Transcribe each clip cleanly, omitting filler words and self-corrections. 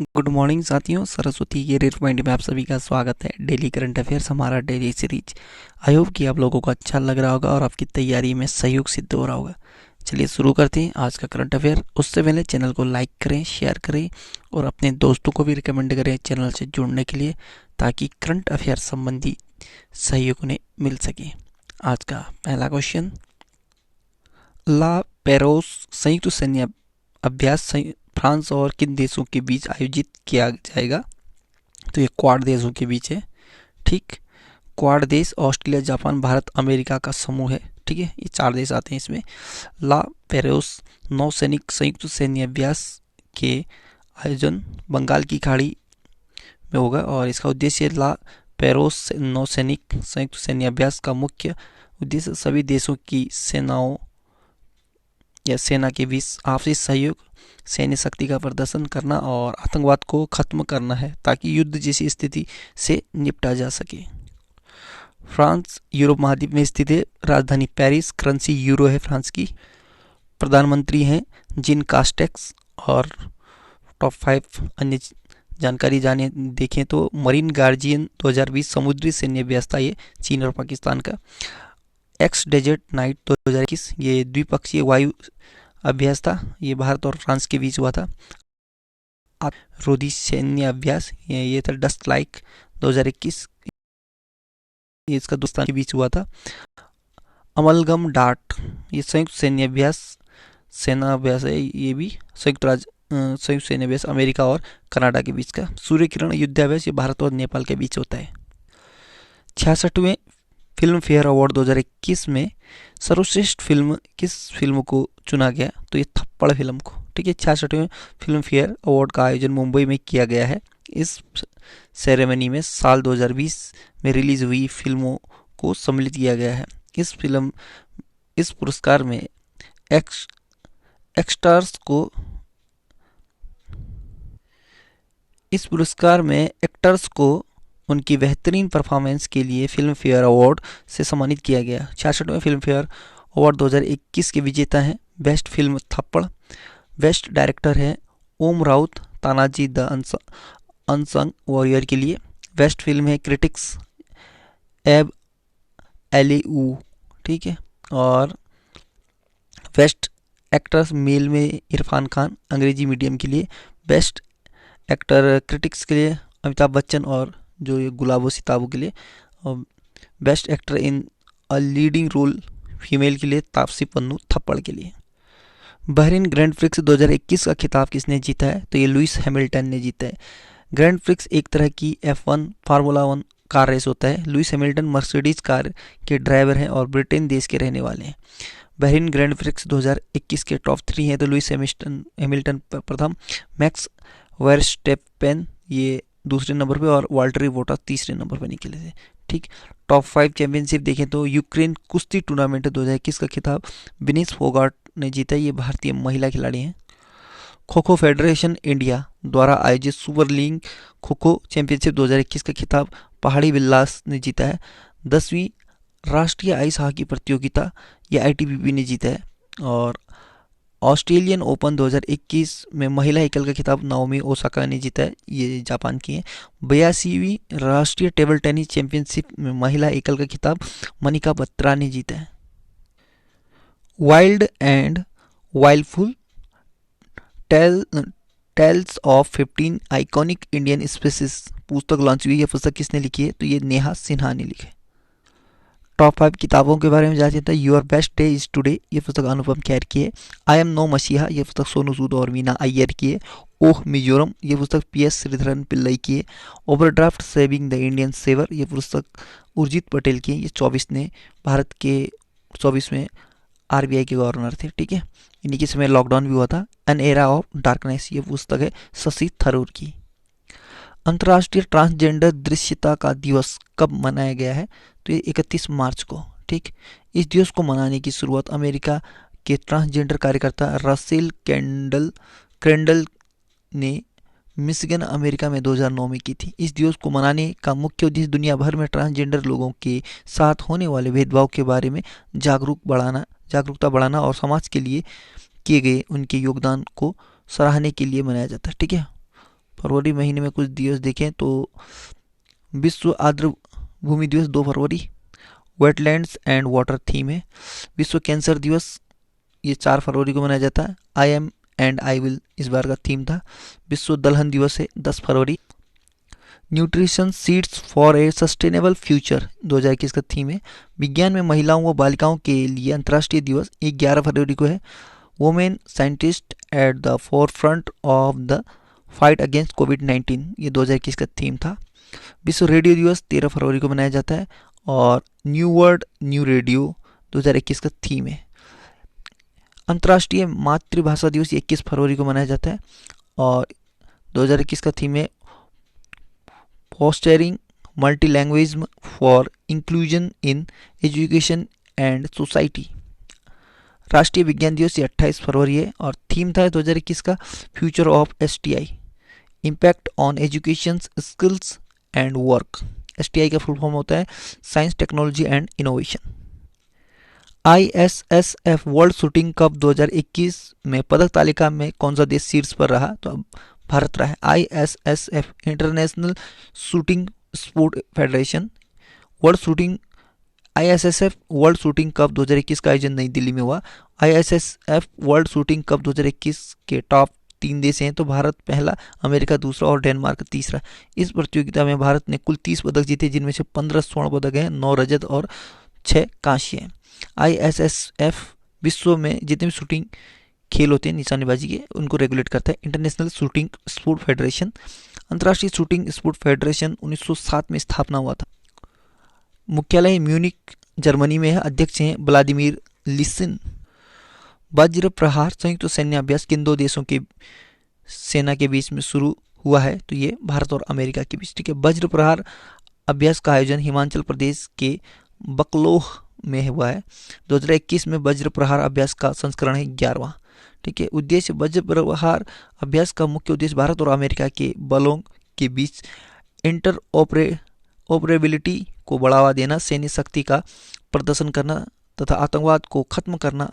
Good morning साथियों, सरस्वती के rate point में आप सभी का स्वागत है। डेली करंट अफेयर्स हमारा डेली सीरीज। आई होप कि आप लोगों को अच्छा लग रहा होगा और आपकी तैयारी में सहयोग सिद्ध हो रहा होगा। चलिए शुरू करते हैं आज का करंट अफेयर। उससे पहले चैनल को लाइक करें, शेयर करें और अपने दोस्तों को भी रिकमेंड करें चैनल से जुड़ने के लिए, ताकि करंट अफेयर संबंधी सहयोग उन्हें मिल सके। आज का पहला क्वेश्चन, ला पेरोस संयुक्त सैन्य अभ्यास फ्रांस और किन देशों के बीच आयोजित किया जाएगा? तो ये क्वाड देशों के बीच है। ठीक, क्वाड देश ऑस्ट्रेलिया, जापान, भारत, अमेरिका का समूह है। ठीक है, ये 4 देश आते हैं इसमें। ला पेरोस नौसैनिक संयुक्त सैन्य अभ्यास के आयोजन बंगाल की खाड़ी में होगा और इसका उद्देश्य ला पेरोस नौसैनिक संयुक्त सैन्य अभ्यास का मुख्य उद्देश्य सभी देशों की सेनाओं या सेना के बीच आपसी सहयोग, सैन्य शक्ति का प्रदर्शन करना और आतंकवाद को खत्म करना है, ताकि युद्ध जैसी स्थिति से निपटा जा सके। फ्रांस यूरोप महाद्वीप में स्थित है। राजधानी पेरिस, करेंसी यूरो है फ्रांस की। प्रधानमंत्री हैं जिन कास्टेक्स। और टॉप 5 अन्य जानकारी जाने देखें तो मरीन गार्जियन 2020 समुद्री सैन्य अभ्यास था, ये चीन और पाकिस्तान का। एक्स डेजर्ट नाइट 2021 ये द्विपक्षीय वायु अभ्यास था, ये भारत और फ्रांस के बीच हुआ था। रोधी सैन्य अभ्यास ये था डस्ट लाइक 2021, ये इसका दोस्तान के बीच हुआ था। अमलगम डार्ट ये संयुक्त सैन्य अभ्यास सेना अभ्यास है, ये भी संयुक्त सैन्य अभ्यास अमेरिका और कनाडा के बीच का। सूर्य किरण युद्धाभ्यास ये भारत और नेपाल के बीच होता है। 66वें फिल्म फेयर अवार्ड 2021 में सर्वश्रेष्ठ फिल्म किस फिल्म को चुना गया? तो ये थप्पड़ फिल्म को। ठीक है, 66वें फिल्म फेयर अवार्ड का आयोजन मुंबई में किया गया है। इस सेरेमनी में साल 2020 में रिलीज हुई फिल्मों को सम्मिलित किया गया है। इस पुरस्कार में एक्टर्स को उनकी बेहतरीन परफॉर्मेंस के लिए फिल्म फेयर अवार्ड से सम्मानित किया गया। 66वें फिल्म फेयर अवार्ड 2021 के विजेता हैं best film Thappad. Best director है Om Raut, Tanaji the unsung warrior के लिए। बेस्ट फिल्म है क्रिटिक्स, एब एलेऊ। ठीक है, और बेस्ट एक्टर्स मेल में इरफान खान, अंग्रेजी मीडियम के लिए। बेस्ट एक्टर क्रिटिक्स के लिए अमिताभ बच्चन और जो ये गुलाबो सिताबू के लिए। और best actor in a leading role female के लिए तापसी पन्नू थप्पड़ के लिए। बहरीन ग्रैंड प्रिक्स 2021 का खिताब किसने जीता है? तो ये लुइस हैमिल्टन ने जीता है। ग्रैंड प्रिक्स एक तरह की F1 फार्मूला 1 कार रेस होता है। लुइस हैमिल्टन मर्सिडीज कार के ड्राइवर हैं और ब्रिटेन देश के रहने वाले हैं। बहरीन ग्रैंड प्रिक्स 2021 के टॉप 3 हैं तो लुइस हैमिल्टन प्रथम, मैक्स वर्स्टेपेन ये दूसरे नंबर पे और वाल्टरी बोटास तीसरे नंबर पर निकले थे। ठीक, टॉप 5 चैंपियनशिप देखें तो यूक्रेन कुश्ती टूर्नामेंट 2021 का खिताब विनेश फोगाट ने जीता। ये भारतीय महिला खिलाड़ी हैं। खो खो फेडरेशन इंडिया द्वारा आयोजित super league kho kho championship 2021 का खिताब पहाड़ी विलास ने जीता है। 10वीं राष्ट्रीय आइस हॉकी प्रतियोगिता ये ITBP ने जीता है। और ऑस्ट्रेलियन ओपन 2021 में महिला एकल का खिताब नाओमी ओसाका ने जीता है, ये जापान की है। 82वीं राष्ट्रीय टेबल टेनिस चैंपियनशिप में महिला एकल का खिताब मनिका बत्रा ने जीता है। Wild and wildful tales of 15 iconic Indian species पुस्तक लॉन्च हुई। यह पुस्तक किसने लिखी है? तो ये नेहा सिन्हा ने लिखी है। टॉप 5 किताबों के बारे में जान सकते हैं। Your best day is today ये पुस्तक अनुपम खेर की है। आई एम नो मसीहा ये पुस्तक सोनू सूद और मीना अय्यर की है। ओह मिजोरम ये पुस्तक PS श्रीधरन पिल्लई की है। Overdraft saving the Indian saver ये पुस्तक उर्जित पटेल की है। ये भारत के 24वें RBI के गवर्नर थे। ठीक है, इन्हीं के समय लॉकडाउन भी हुआ था। एन एरा ऑफ डार्कनेस ये पुस्तक है शशि थरूर की। अंतर्राष्ट्रीय ट्रांसजेंडर दृश्यता का दिवस कब मनाया गया है? तो ये 31 मार्च को। ठीक, इस दिवस को मनाने की शुरुआत अमेरिका के ट्रांसजेंडर कार्यकर्ता रसेल क्रेंडल ने मिशिगन अमेरिका में 2009 में की थी। इस दिवस को मनाने का मुख्य उद्देश्य दुनिया भर में ट्रांसजेंडर लोगों के साथ होने वाले भेदभाव के बारे में जागरूकता बढ़ाना और समाज के लिए किए गए उनके योगदान को सराहने के लिए मनाया जाता है। ठीक है, फरवरी महीने में कुछ दिवस देखें तो विश्व आर्द्र भूमि दिवस 2 फरवरी, वेटलैंड्स एंड वाटर थीम है। विश्व कैंसर दिवस ये 4 फरवरी को मनाया जाता है। I am and I will इस बार का थीम था। विश्व दलहन दिवस है 10 फरवरी। Nutrition seeds for a sustainable future 2021 का थीम है। विज्ञान में महिलाओं व बालिकाओं के लिए अंतर्राष्ट्रीय दिवस 11 फरवरी को है। Women scientist at the forefront of the fight against कोविड-19 ये 2021 का थीम था। विश्व रेडियो दिवस 13 फरवरी को मनाया जाता है और न्यू वर्ड न्यू रेडियो 2021 का थीम है। अंतर्राष्ट्रीय मातृभाषा दिवस 21 फरवरी को मनाया जाता है और 2021 का थीम है fostering multilanguage for inclusion in education and society. राष्ट्रीय विज्ञान दिवस ये 28 फरवरी है और थीम था 2021 का future of STI, impact on education skills and work. STI का फुल फॉर्म होता है science technology and innovation. ISSF world shooting cup 2021 में पदक तालिका में कौन सा देश शीर्ष पर रहा? तो अब भारत रहा है। ISSF international shooting sport federation ISSF world shooting cup 2021 का आयोजन नई दिल्ली में हुआ। आईएसएसएफ वर्ल्ड शूटिंग कप 2021 के टॉप 3 देश हैं तो भारत पहला, अमेरिका दूसरा और डेनमार्क तीसरा। इस प्रतियोगिता में भारत ने कुल 30 पदक जीते जिनमें से 15 स्वर्ण पदक हैं, 9 रजत और 6 कांस्य हैं। आईएसएसएफ विश्व में जितने भी शूटिंग खेल होते हैं निशानेबाजी के उनको रेगुलेट करता है। इंटरनेशनल शूटिंग स्पोर्ट फेडरेशन अंतर्राष्ट्रीय शूटिंग स्पोर्ट फेडरेशन 1907 में स्थापना हुआ था। मुख्यालय म्यूनिक जर्मनी में है। अध्यक्ष हैं व्लादिमीर लिसिन। वज्र प्रहार संयुक्त सैन्य अभ्यास किन 2 देशों के सेना के बीच में शुरू हुआ है? तो ये भारत और अमेरिका के बीच। ठीक है। वज्र प्रहार अभ्यास का आयोजन हिमाचल प्रदेश के बकलोह में हुआ है। 2021 में वज्र प्रहार अभ्यास का संस्करण है 11वां। ठीक है। उद्देश्य वज्र प्रहार अभ्यास का मुख्य उद्देश्य भारत और अमेरिका के बलों के बीच इंटर ऑपरेबिलिटी को बढ़ावा देना, सैन्य शक्ति का प्रदर्शन करना तथा आतंकवाद को खत्म करना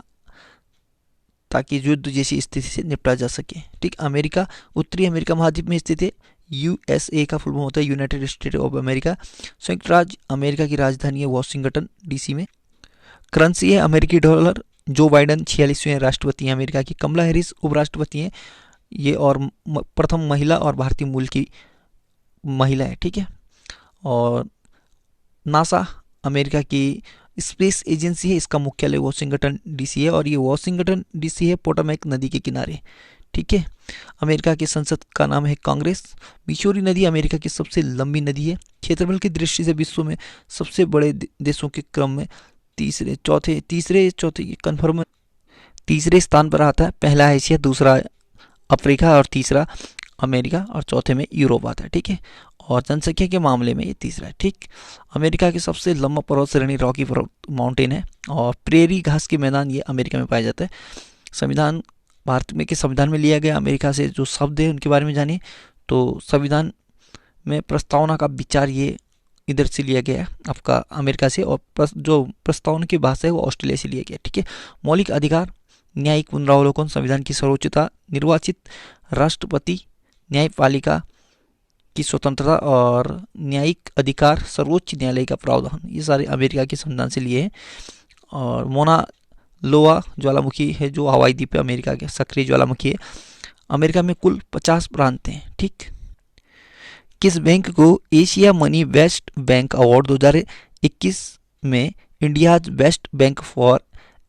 ताकि युद्ध जैसी स्थिति से निपटा जा सके। ठीक। अमेरिका उत्तरी अमेरिका महाद्वीप में स्थित है। यूएसए का फुल फॉर्म होता है यूनाइटेड स्टेट ऑफ अमेरिका। संयुक्त राज्य अमेरिका की राजधानी है वॉशिंगटन डीसी में। करेंसी है अमेरिकी डॉलर। जो बाइडन 46वें राष्ट्रपति हैं अमेरिका की। कमला हैरिस उपराष्ट्रपति हैं ये और प्रथम महिला और भारतीय मूल की महिला है। ठीक है। और नासा अमेरिका की स्पेस एजेंसी है, इसका मुख्यालय वॉशिंगटन डीसी है और ये वॉशिंगटन डीसी है पोटोमैक नदी के किनारे। ठीक है। अमेरिका की संसद का नाम है कांग्रेस। मिसौरी नदी अमेरिका की सबसे लंबी नदी है। क्षेत्रफल की दृष्टि से विश्व में सबसे बड़े देशों के क्रम में तीसरे स्थान पर आता है। पहला एशिया, दूसरा अफ्रीका और तीसरा अमेरिका और चौथे में यूरोप आता है। ठीक है। और जनसंख्या के मामले में ये तीसरा है। ठीक। अमेरिका की सबसे लंबा पर्वत श्रेणी रॉकी माउंटेन है और प्रेरी घास के मैदान ये अमेरिका में पाया जाता है। संविधान भारत में के संविधान में लिया गया अमेरिका से जो शब्द है उनके बारे में जानिए तो संविधान में प्रस्तावना का विचार ये इधर से लिया गया है आपका अमेरिका से और जो प्रस्तावना की भाषा है वो ऑस्ट्रेलिया से लिया गया। ठीक है। मौलिक अधिकार, न्यायिक पुनरावलोकन, संविधान की सर्वोच्चता, निर्वाचित राष्ट्रपति, न्यायपालिका की स्वतंत्रता और न्यायिक अधिकार, सर्वोच्च न्यायालय का प्रावधान, ये सारे अमेरिका के संविधान से लिए हैं। और मोना लोआ ज्वालामुखी है जो हवाई द्वीप है अमेरिका के, सक्रिय ज्वालामुखी है। अमेरिका में कुल 50 प्रांत हैं। ठीक। किस बैंक को Asia money best bank award 2021 में India's best bank for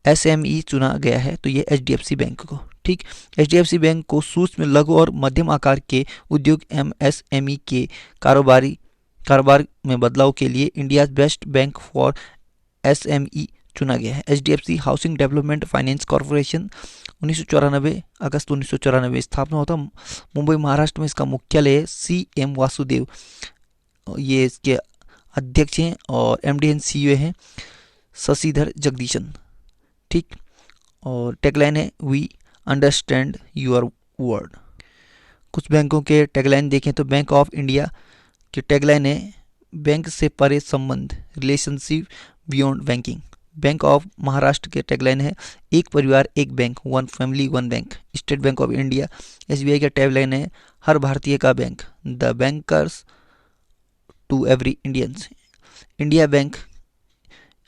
SME चुना गया है? तो ये एचडीएफसी बैंक को। ठीक। एचडीएफसी बैंक को सूक्ष्म, लघु और मध्यम आकार के उद्योग एमएसएमई के कारोबार में बदलाव के लिए India's best bank for SME चुना गया है। HDFC housing development finance corporation 1994 अगस्त 1994 स्थापना होता। मुंबई महाराष्ट्र में इसका मुख्यालय है। सीएम वासुदेव ये इसके अध्यक्ष हैं और एमडी एंड सीईओ हैं शशिधर जगदीशन। ठीक। और टैगलाइन है वी अंडरस्टैंड योर वर्ड। कुछ बैंकों के टैगलाइन देखें तो बैंक ऑफ इंडिया की टैगलाइन है बैंक से परे संबंध, relationship beyond banking. Bank of Maharashtra के टैगलाइन है एक परिवार एक bank, one family one bank. State Bank of India SBI का टैगलाइन है हर भारतीय का bank, the bankers to every Indians. India bank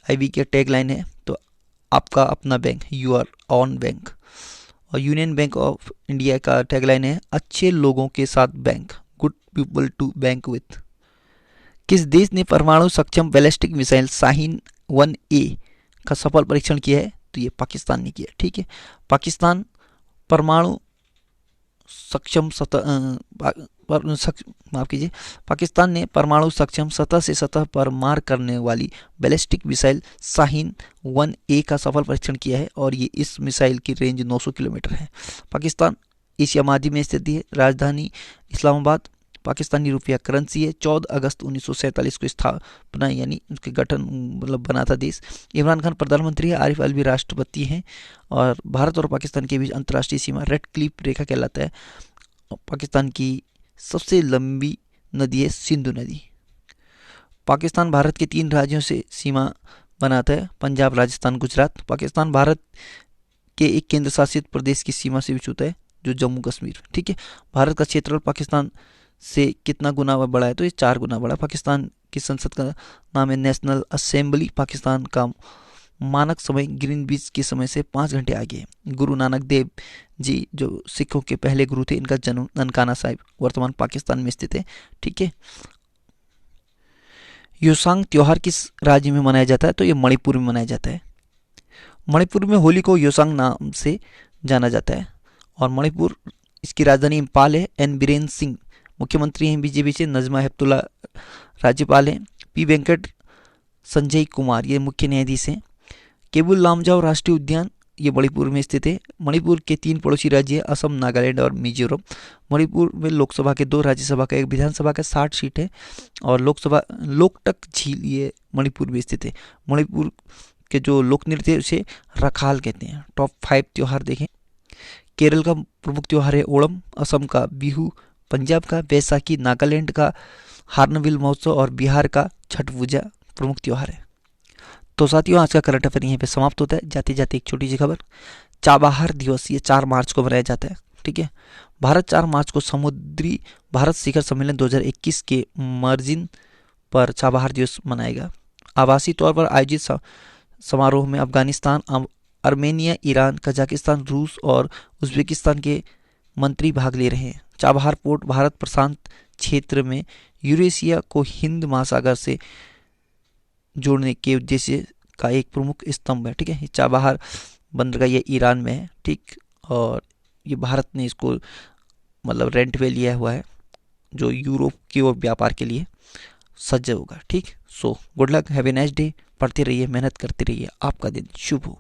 IB के टैगलाइन है तो आपका अपना बैंक, यूर ऑन बैंक। और यूनियन बैंक ऑफ इंडिया का टैगलाइन है अच्छे लोगों के साथ bank, good people to bank with. किस देश ने परमाणु सक्षम बैलिस्टिक मिसाइल शाहीन 1A का सफल परीक्षण किया है? तो ये पाकिस्तान ने किया। ठीक है, पाकिस्तान परमाणु सक्षम माफ कीजिए, पाकिस्तान ने परमाणु सक्षम सतह से सतह पर मार करने वाली बैलिस्टिक मिसाइल शाहीन 1A का सफल परीक्षण किया है और ये इस मिसाइल की रेंज 900 किलोमीटर है। पाकिस्तान एशिया महाद्वीप में स्थित है, राजधानी इस्लामाबाद, पाकिस्तानी रुपया करेंसी है। 14 अगस्त 1947 को स्थापना यानी उसके गठन मतलब बना था देश। इमरान खान प्रधानमंत्री है, आरिफ अलवी राष्ट्रपति हैं और भारत और पाकिस्तान के बीच अंतर्राष्ट्रीय सीमा रेड क्लिफ रेखा कहलाता है। पाकिस्तान की सबसे लंबी नदी है सिंधु नदी। पाकिस्तान भारत के 3 राज्यों से सीमा बनाता है, पंजाब, राजस्थान, गुजरात। पाकिस्तान भारत के एक केंद्र शासित प्रदेश की सीमा से विच्युत है जो जम्मू कश्मीर। ठीक है, भारत का क्षेत्रफल पाकिस्तान से कितना गुना बड़ा है? तो ये 4 गुना बड़ा। पाकिस्तान की संसद का नाम है नेशनल असेंबली। पाकिस्तान का मानक समय ग्रीनविच के समय से 5 घंटे आगे है। गुरु नानक देव जी जो सिखों के पहले गुरु थे, इनका जन्म ननकाना साहिब वर्तमान पाकिस्तान में स्थित है। ठीक है, योसांग त्योहार किस राज्य में मनाया जाता है? तो ये मणिपुर में मनाया जाता है। मणिपुर में होली को योसांग नाम से जाना जाता है और मणिपुर इसकी राजधानी इम्फाल है। एन बीरेन सिंह मुख्यमंत्री हैं बीजेपी से, नजमा हेपतुल्ला राज्यपाल हैं, पी वेंकट संजय कुमार ये मुख्य न्यायाधीश हैं। केबुल लामजाओ राष्ट्रीय उद्यान ये मणिपुर में स्थित है। मणिपुर के 3 पड़ोसी राज्य हैं, असम, नागालैंड और मिजोरम। मणिपुर में लोकसभा के 2, राज्यसभा का 1, विधानसभा का 60 सीट है और लोकसभा लोकटक झील ये मणिपुर में स्थित है। मणिपुर के जो लोक नृत्य है उसे रखाल कहते हैं। टॉप 5 त्यौहार देखें, केरल का प्रमुख त्यौहार है ओणम, असम का बिहू, पंजाब का बैसाखी, नागालैंड का हार्नबिल महोत्सव और बिहार का छठ पूजा प्रमुख त्यौहार है। तो साथियों आज का करंट अफेयर यहीं पे समाप्त होता है। जाते जाते एक छोटी सी खबर, चाबहार दिवस ये 4 मार्च को मनाया जाता है। ठीक है, भारत 4 मार्च को समुद्री भारत शिखर सम्मेलन 2021 के मार्जिन पर चाबहार दिवस मनाएगा। आभासी तौर पर आयोजित समारोह में अफगानिस्तान, आर्मेनिया, ईरान, कजाकिस्तान, रूस और उज्बेकिस्तान के मंत्री भाग ले रहे हैं। चाबहार पोर्ट भारत प्रशांत क्षेत्र में यूरेशिया को हिंद महासागर से जोड़ने के उद्देश्य का एक प्रमुख स्तंभ है। ठीक है, चाबहार बंदरगाह ये ईरान में है। ठीक, और ये भारत ने इसको मतलब रेंट पे लिया हुआ है जो यूरोप की ओर व्यापार के लिए सज्ज होगा। ठीक, so good luck, have a nice day. पढ़ते रहिए, मेहनत करते रहिए, आपका दिन शुभ हो।